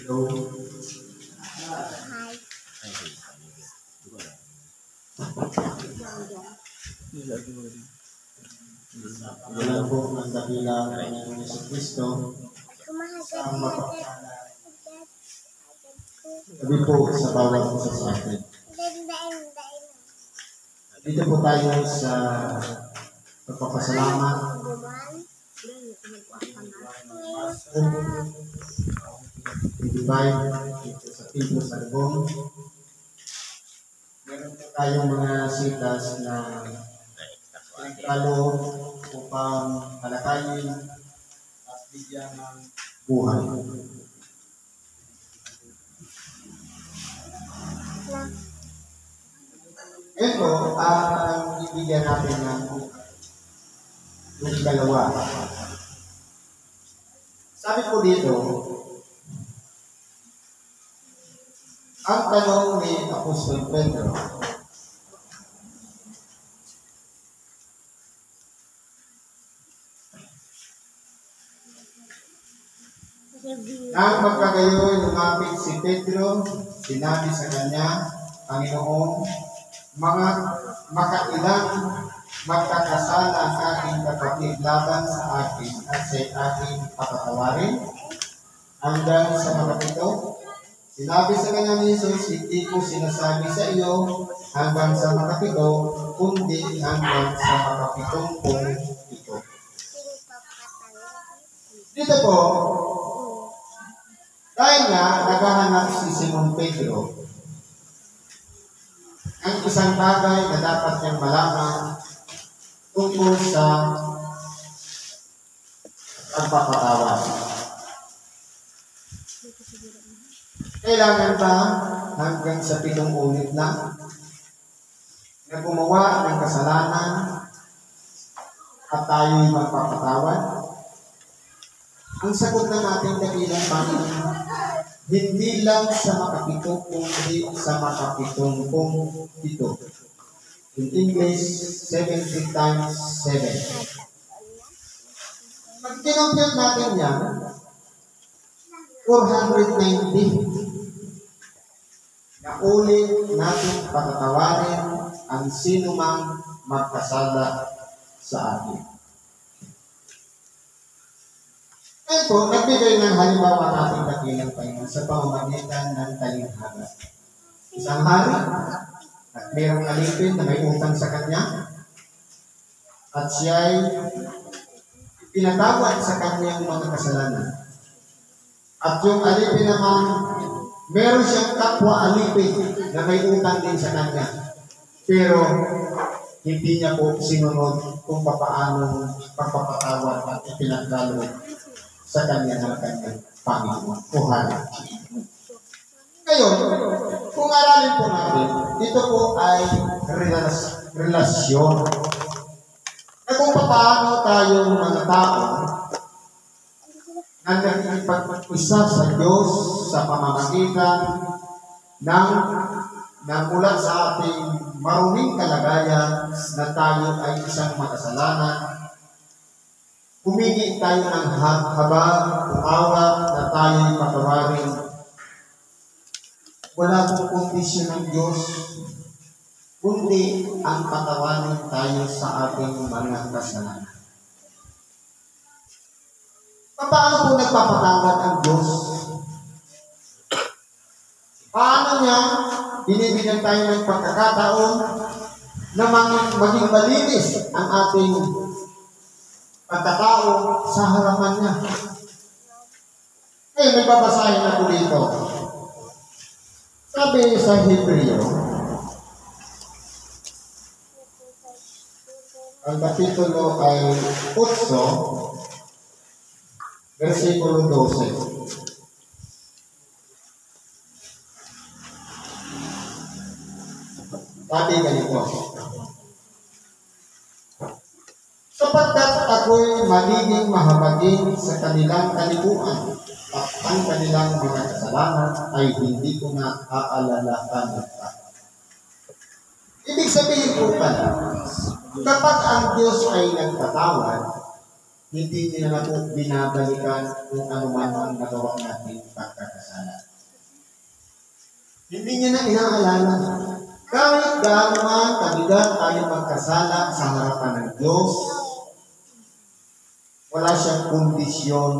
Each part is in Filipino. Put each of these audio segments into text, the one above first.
Hello. Yan po ang dakilang Panginoong Jesucristo sa mapagpala. Sabi po sa bawat isa sa atin. Dito po tayo sa pagpapasalamat. Dito tayo sa Tito sa Lubong. Meron po tayong mga sitas na nagkaloob upang halakayin at bigyan ng buhay. Ito ang ibigyan natin ng yung dalawa. Sabi ko dito, ang tanong ni Apostol Pedro, nang magkagayoy lumapit si Pedro, sinabi sa kanya, Panginoon, mga makailang magkakasala ang aking kapatid laban sa akin at sa aking patatawarin hanggang sa makapito. Sinabi sa kanya ni Jesus, hindi ko sinasabi sa iyo hanggang sa makapito, kundi hanggang sa makapitong ito. Dito po, dahil nga naghahanap si Simon Pedro, ang isang bagay na dapat niyang malaman tungkol sa pagpapatawad. Kailangan ba hanggang sa 7 ulit lang na gumawa ng kasalanan at tayo'y magpapatawad? Ang sagot ng ating dakilang Panginoon, hindi lang sa makapito, kundi sa makapitong ito. In English, 70 times 7. Pag kinumpir natin yan, 490. Na ulit natin patatawarin ang sino mang magkasala sa atin. Ito, nagbigay ng halimbawa natin dakilang Panginoon sa pamamagitan ng talinghaga. Isang hari, at mayroong alipin na may utang sa kanya, at siya'y pinatawad sa kanyang mga kasalanan. At yung alipin naman, meron siyang kapwa alipin na may utang din sa kanya. Pero, hindi niya po sinunod kung paano pagpapatawad at ipinagkaloob sa kanya ng kanyang Panginoon o hari. Ngayon, kung aralin po natin, ito po ay relasyon. Na kung paano tayong mga tao na nakikipag-isa sa Diyos sa pamamagitan ng mula sa ating maruming kalagayan na tayo ay isang makasalanan. Humingi tayo ng habag o awa na tayo'y patawarin. Wala pong kondisyon ng Diyos, kundi ang patawarin tayo sa ating mga kasalanan. Paano po nagpapatawad ang Diyos? Paano niya binibigyan tayo ng pagkakataon na maging malinis ang ating pagkatao sa harapan niya? Eh, may babasahin ako dito. Sabi sa Hebreo, ang kapitulo ay 8, versikulo 12. Sabi ganito, sapagkat ako'y magiging mahabagin sa kanilang kalikuan at ang kanilang mga kasalanan ay hindi ko na aalalakan. Ibig sabihin po pala, kapag ang Diyos ay nagtatawad, hindi niya na po binabalikan kung ano man ang nagawa natin pagkakasala. Hindi niya na inaalala. Kahit gaano man kabigat tayo magkasala sa harapan ng Diyos, wala siyang kondisyon,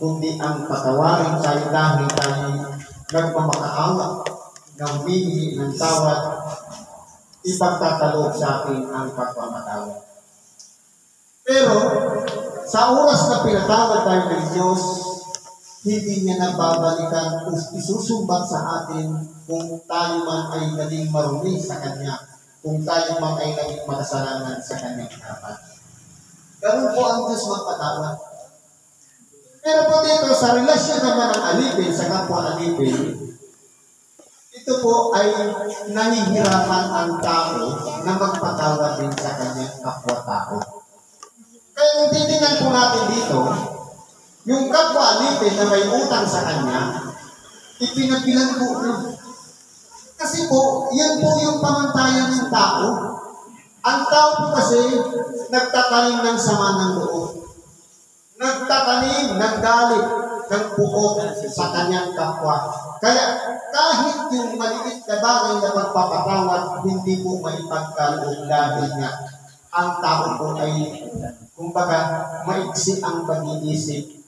kundi ang patawarin tayo dahil tayo nagmamakaawa ng hihingi ng tawad, ipagtatalog sa atin ang pagmamatawad. Pero, sa oras na pinatawad tayo ng Diyos, hindi niya na babalikan o isusumbat sa atin kung tayo man ay naging marumi sa Kanya, kung tayo man ay naging makasalanan sa Kanyang harapan. Ganun po ang Diyos magpatawad. Pero po dito, sa relasyon naman ng alipin sa kapwa alipin, ito po ay nahihirapan ang tao na magpatawad din sa kanyang kapwa-tao. Kaya kung titingnan po natin dito, yung kapwa alipin na may utang sa kanya, ipinabilan po niya. Kasi po, yan po yung pamantayan ng tao. Ang tao po kasi nagtatanim ng sama ng loob. Nagtatanim ng galit, ng puot sa kanyang kapwa. Kaya kahit yung maliit na bagay na magpapatawad, hindi po maipagkaloob dahil nga ang tao po ay, kumbaga, maiksi ang pag-iisip.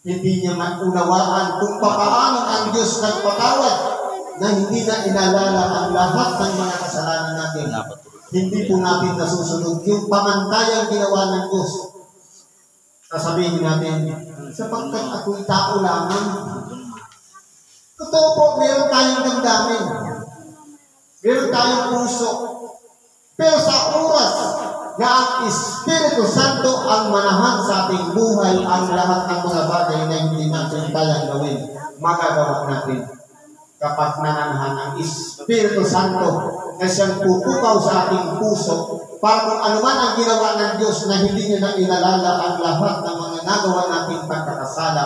Hindi niya maunawaan kung paano ang Diyos nagpatawad na hindi na inalala ang lahat ng mga kasalanan natin. Hindi po natin nasusunod yung pamantayang ginawa ng Diyos. Sasabihin natin, sapagkat ako'y tao lamang. Totoo po, meron tayong damdamin. Meron tayong puso. Pero sa oras na ang Espiritu Santo ang manahan sa ating buhay, ang lahat ng mga bagay na hindi natin kayang gawin, magagawa natin. Kapag nananahan ang Espiritu Santo na siyang pupukaw sa ating puso, para kung ano man ang ginawa ng Diyos na hindi niya na inalala ang lahat ng mga nagawa nating pagkakasala,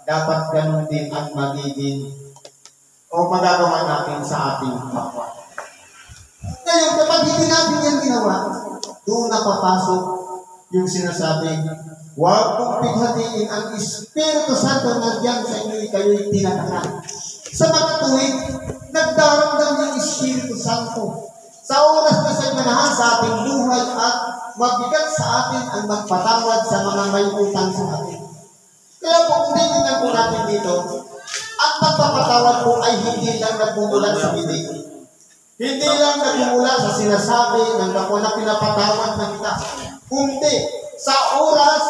dapat ganun din ang magiging o magagawa natin sa ating kapwa. Ngayon, kapag hindi natin yan ginawa, doon napapasok yung sinasabing, huwag mong pighatiin ang Espiritu Santo na diyan sa inyo, kayo'y tinatahan. Sa mga tuwid, nagdaramdam yung Espiritu Santo. Sa oras na siya'y manahan sa ating buhay at mabigat sa atin ang magpatawad sa mga may utang sa atin. Kaya po, kung titignan po natin dito, ang pagpapatawad po ay hindi lang nagmumula sa bibig. Hindi lang nagmumula sa sinasabi ng kapwa na pinapatawad na kita. Kundi, sa oras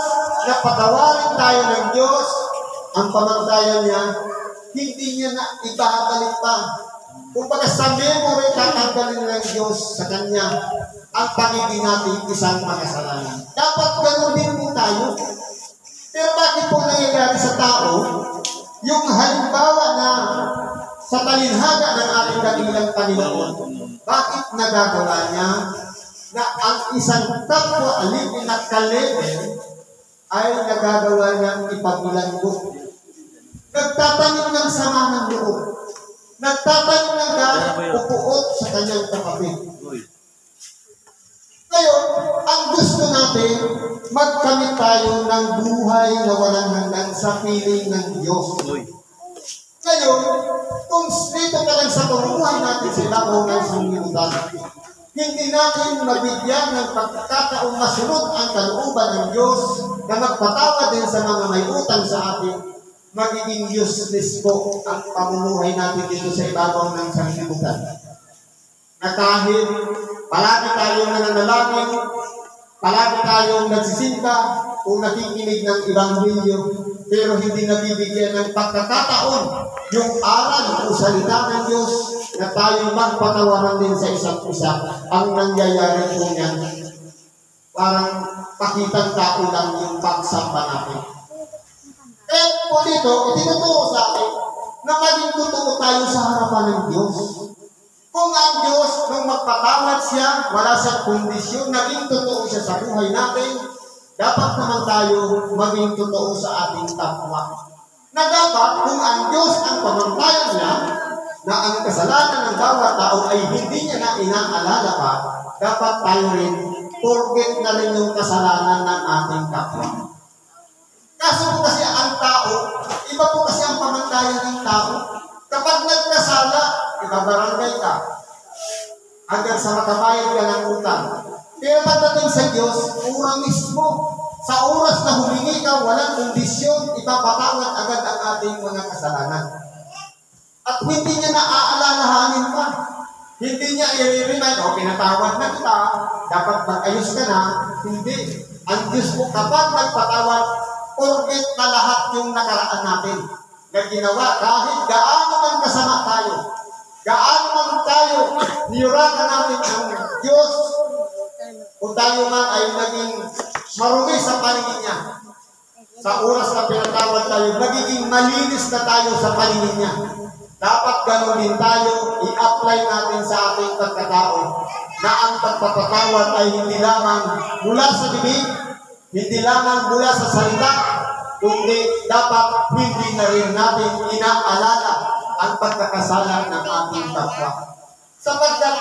na patawarin tayo ng Diyos, ang pamantayan niya, hindi niya na ibabalik pa. Kung baga sa memory, tatanggalin ng Diyos sa Kanya ang pagiging natin isang makasalanan. Dapat gano'n din po tayo. Pero bakit po nangyayari sa tao, yung halimbawa na sa talinhaga ng ating dakilang Panginoon, bakit nagagawa niya na ang isang kapwa alipin at kalebe ay nagagawa niyang ipagbilanggo? Nagtatanim ng sama ng loob. Nagtatanim ng galit o puot sa kanyang kapatid. Ngayon, ang gusto natin, magkamit tayo ng buhay na walang hanggan sa piling ng Diyos. Ngayon, kung dito ka lang sa pamumuhay natin sa ibabaw ng sanglibutan, hindi natin mabigyan ng pagkakataong masunod ang kalooban ng Diyos na magpatawad din sa mga may utang sa atin, magiging useless po ang pamumuhay natin dito sa ibabaw ng sanglibutan. Na kahit palagi tayong nananalangin, palagi tayong nagsisimba o nakikinig ng Ebanghelyo, pero hindi nabibigyan ng pagkakataon yung aral o salita ng Diyos na tayo magpatawaran din sa isa't isa. Ang nangyayari po niyan, parang pakitang tao lang yung pagsamba natin. Eh po dito, itinuturo sa atin na maging totoo tayo sa harapan ng Diyos. Kung ang Diyos, nung magpatawad siya, wala siyang kondisyon, naging totoo siya sa buhay natin, dapat naman tayo maging totoo sa ating kapwa. Na dapat, kung ang Diyos ang pamantayan niya, na ang kasalanan ng bawat tao ay hindi niya na inaalala pa, dapat tayo rin, forget na rin yung kasalanan ng ating kapwa. Kaso po kasi ang tao, iba po kasi ang pamantayan ng tao. Kapag nagkasala, ibabarangay ka. Hanggang sa makabayad ka ng utang. Pero pagdating sa Diyos, urang mismo. Sa oras na humingi ka, walang kondisyon, ipapatawad agad ang ating mga kasalanan. At hindi niya naaalalahanin pa. Hindi niya i-remind, pinatawad na kita, dapat mag-ayos ka na. Hindi. Ang Diyos po, kapag nagpatawad, forget na lahat yung nakaraan natin na ginawa. Kahit gaano man kasama tayo, gaano man tayo, niyurakan natin ang Diyos, kung tayo man ay naging marumi sa paningin niya. Sa oras na pinatawad tayo, nagiging malinis na tayo sa paningin niya. Dapat gano'n din tayo, i-apply natin sa ating pagkatao na ang pagpapatawad ay hindi lamang mula sa bibig, hindi lamang mula sa salita, kundi dapat hindi na rin natin inaalala ang pagkakasala ng ating kapwa. Sapagkat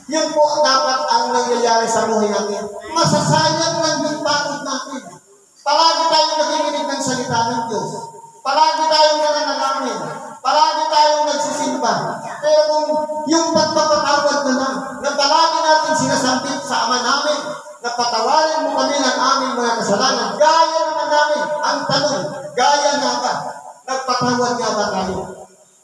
yun po dapat ang nangyayari sa buhay natin. Masasayang lang yung pagod natin. Palagi tayong nakikinig ng salita ng Diyos. Palagi tayong nananalangin. Palagi tayong nagsisimba. Pero kung yung pagpapatawad na palagi natin sinasambit sa Ama namin, na patawarin mo kami ng aming mga kasalanan, gaya naman namin ang tanong, gaya nga ba? Nagpatawad nga ba tayo?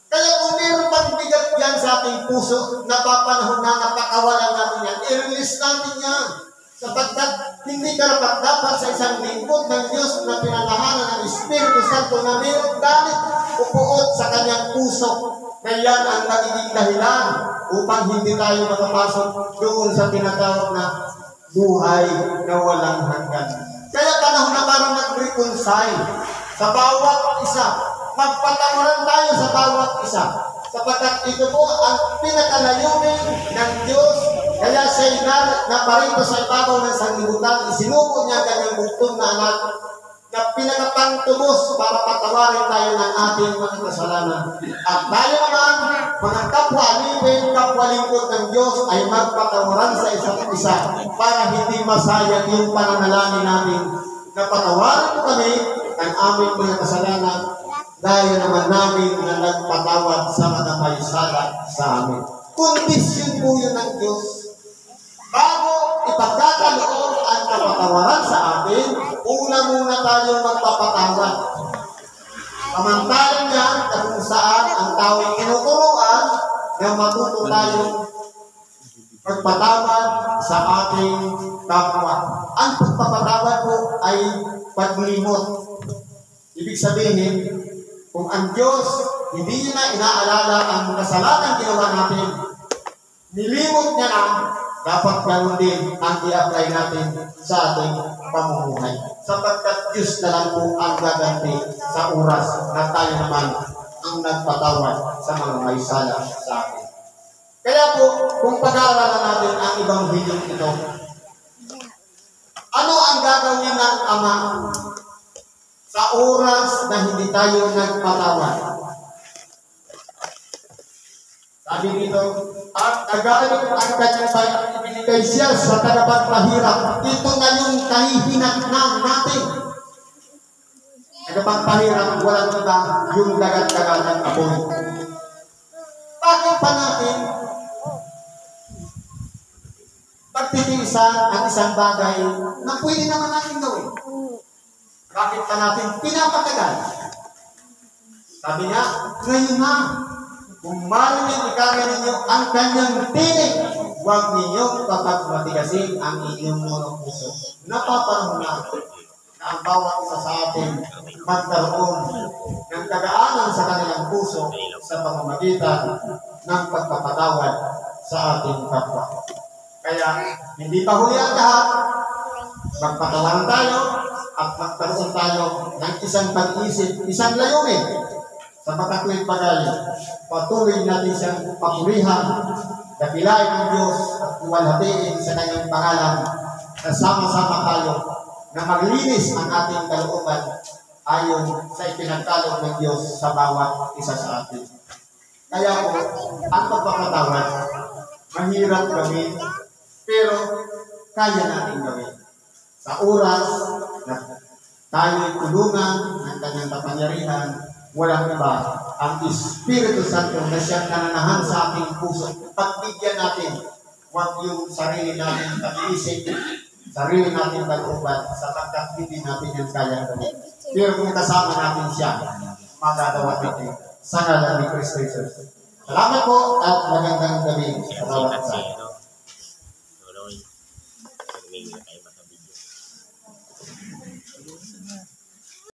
Kaya kung meron pang bigat yan sa ating puso, napapanahon na napakawalan natin yan, i-release natin yan. Sapagkat hindi karapat-dapat sa isang lingkod ng Diyos na pinangahanan ng Espiritu Santo na mayroong galit upuot sa kanyang puso. Kaya yan ang nagiging dahilan upang hindi tayo makapasok doon sa tinatawag na buhay na walang hanggan. Kaya panahon na parang nag-reconcile sa bawat isa. Magpatawaran tayo sa bawat isa. Sapagkat ito po ang pinakalayunin ng Diyos. Kaya siya na parito sa ibabaw ng sanglibutan, isinuko niya kanyang buktong na anak na pinakapantubos para patawarin tayo ng ating mga kasalanan. At tayo naman, mga kapwa-alipin, kapwa-lingkod ng Diyos ay magpatawaran sa isa't isa para hindi masayang yung pananalangin namin na patawarin mo kami ang aming mga kasalanan dahil naman namin na nagpatawad sa mga may sala sa amin. Kondisyon po yun ng Diyos. Bago ipagkakaloob ang kapatawaran sa atin, una muna tayong magpapatawad. Samantalang yan kung saan ang tao'y tinuturuan na matuto tayong magpatawad sa ating kapwa. Ang pagpapatawad po ay paglimot. Ibig sabihin, kung ang Diyos hindi niya na inaalala ang kasalanan ginawa natin, nilimot niya na, dapat ganoon din ang i-apply natin sa ating pamumuhay. Sapagkat Diyos na lang po ang gaganti sa oras na tayo naman ang nagpatawad sa mga may sala sa atin. Kaya po, kung pag-aaralan natin ang Ebanghelyo ito, ano ang gagawin ng Ama sa oras na hindi tayo nagpatawad? Sabi dito, at agalit ang kanyang ibinigay siya sa tagapagpahirap. Ito na yung kahihinatnan natin. Tagapagpahirap, walang iba yung dagat-dagat ng apoy. Bakit pa natin pagtitiisan ang isang bagay na pwede naman natin gawin? Bakit pa natin pinapatagal? Sabi niya, ngayon na, kung marinig ikaga ninyo ang kanyang tinig, huwag ninyong papagmatigasin ang inyong mga puso. Napapanahon na ang bawat isa sa atin magkaroon ng kagaanan sa kanilang puso sa pamamagitan ng pagpapatawad sa ating kapwa. Kaya, hindi pa huli ang lahat, magpatawaran tayo at magkaroon tayo ng isang pag-isip, isang layunin sa pagkatuwing pagay. Patuloy natin siyang papurihan, dakilain ng Diyos at luwalhatiin sa kanyang pangalan na sama-sama tayo na maglinis ang ating kalooban ayon sa ipinagkaloob ng Diyos sa bawat isa sa atin. Kaya po, ang pagpapatawad, mahirap gawin, pero kaya natin gawin. Sa oras na tayo'y tulungan ng kanyang kapangyarihan, walang iba, ang Espiritu Santo na siyang nananahan sa ating puso. Pagbigyan natin, huwag yung sarili natin pag-iisip, sarili natin pag-ubat, sapagkat hindi natin yan kayang gawin. Pero kung kasama natin siya, magagawa natin sa ngalan ni Kristo Jesus. Salamat po at magandang gabi sa bawat isa.